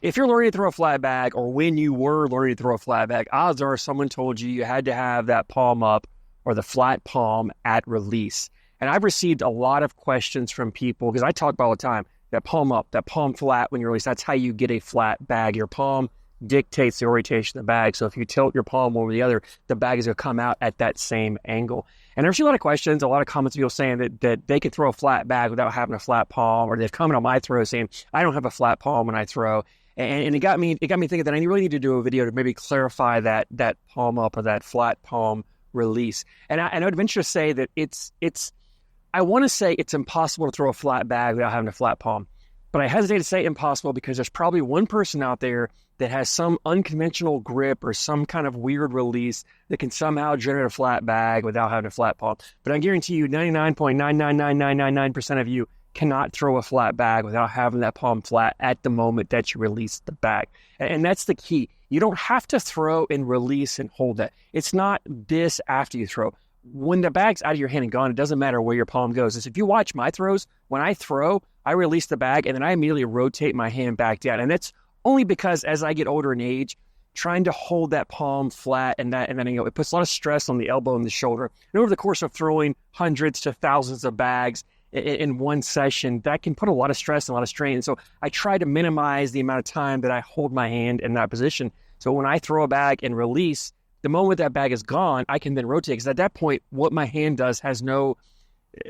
if you're learning to throw a flat bag, or when you were learning to throw a flat bag, odds are someone told you you had to have that palm up or the flat palm at release. And I've received a lot of questions from people, because I talk about all the time, that palm up, that palm flat when you release, that's how you get a flat bag. Your palm dictates the orientation of the bag. So if you tilt your palm over the other, the bag is going to come out at that same angle. And there's a lot of questions, a lot of comments, people saying that they can throw a flat bag without having a flat palm, or they've come on my throw saying, I don't have a flat palm when I throw. And it got me thinking that I really need to do a video to maybe clarify that palm up or that flat palm release. And I would venture to say that I want to say it's impossible to throw a flat bag without having a flat palm. But I hesitate to say impossible, because there's probably one person out there that has some unconventional grip or some kind of weird release that can somehow generate a flat bag without having a flat palm. But I guarantee you 99.9999999% of you cannot throw a flat bag without having that palm flat at the moment that you release the bag. And that's the key. You don't have to throw and release and hold that. It's not this after you throw. When the bag's out of your hand and gone, it doesn't matter where your palm goes. If you watch my throws, when I throw, I release the bag and then I immediately rotate my hand back down. And that's only because as I get older in age, trying to hold that palm flat and then it puts a lot of stress on the elbow and the shoulder. And over the course of throwing hundreds to thousands of bags in one session, that can put a lot of stress and a lot of strain. And so I try to minimize the amount of time that I hold my hand in that position. So when I throw a bag and release, the moment that bag is gone, I can then rotate, because at that point, what my hand does has no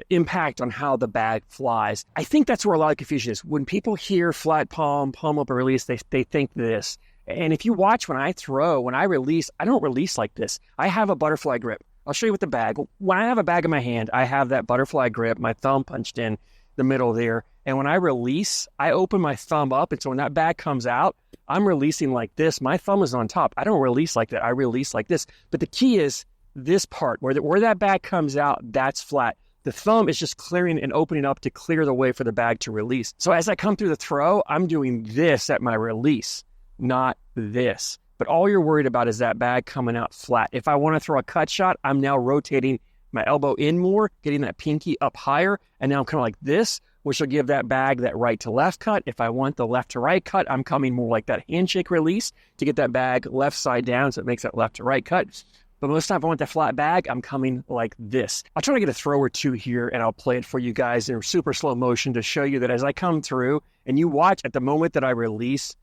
impact on how the bag flies. I think that's where a lot of confusion is. When people hear flat palm, palm up, or release, they think this. And if you watch when I throw, when I release, I don't release like this. I have a butterfly grip. I'll show you with the bag. When I have a bag in my hand, I have that butterfly grip, my thumb punched in the middle there. And when I release, I open my thumb up. And so when that bag comes out, I'm releasing like this. My thumb is on top. I don't release like that. I release like this. But the key is this part, where that bag comes out, that's flat. The thumb is just clearing and opening up to clear the way for the bag to release. So as I come through the throw, I'm doing this at my release, not this. But all you're worried about is that bag coming out flat. If I want to throw a cut shot, I'm now rotating my elbow in more, getting that pinky up higher, and now I'm kind of like this, which will give that bag that right to left cut. If I want the left to right cut, I'm coming more like that handshake release to get that bag left side down, so it makes that left to right cut. But most of the time, if I want that flat bag, I'm coming like this. I'll try to get a throw or two here, and I'll play it for you guys in super slow motion to show you that as I come through, and you watch at the moment that I release,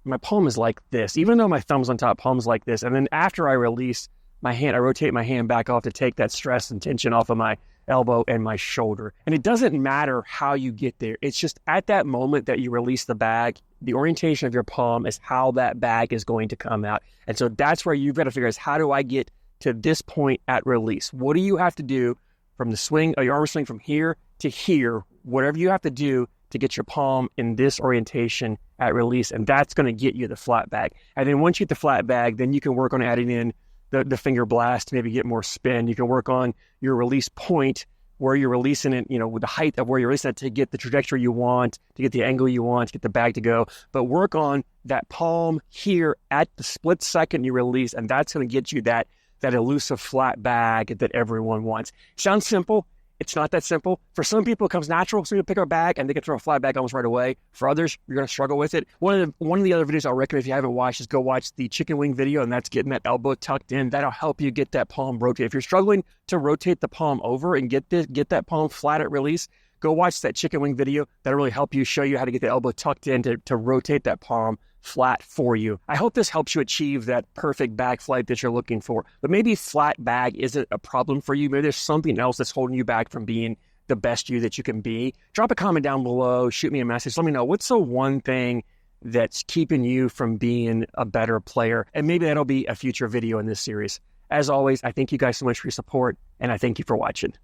my palm is like this. Even though my thumb's on top, palm's like this. And then after I release my hand, I rotate my hand back off to take that stress and tension off of my elbow and my shoulder. And it doesn't matter how you get there. It's just at that moment that you release the bag, the orientation of your palm is how that bag is going to come out. And so that's where you've got to figure out, how do I get to this point at release? What do you have to do from the swing, or your arm swing from here to here, whatever you have to do to get your palm in this orientation at release, and that's going to get you the flat bag. And then once you get the flat bag, then you can work on adding in the finger blast to maybe get more spin. You can work on your release point, where you're releasing it, with the height of where you're releasing it to get the trajectory you want, to get the angle you want, to get the bag to go. But work on that palm here at the split second you release, and that's going to get you that elusive flat bag that everyone wants. Sounds simple. It's not that simple. For some people, it comes natural. So you pick up a bag and they can throw a flat bag almost right away. For others, you're going to struggle with it. One of the other videos I'll recommend, if you haven't watched, is go watch the chicken wing video, and that's getting that elbow tucked in. That'll help you get that palm rotate. If you're struggling to rotate the palm over and get that palm flat at release, go watch that chicken wing video. That'll really help you, show you how to get the elbow tucked in to rotate that palm flat for you. I hope this helps you achieve that perfect bag flight that you're looking for. But maybe flat bag isn't a problem for you. Maybe there's something else that's holding you back from being the best you that you can be. Drop a comment down below, shoot me a message. Let me know, what's the one thing that's keeping you from being a better player? And maybe that'll be a future video in this series. As always, I thank you guys so much for your support, and I thank you for watching.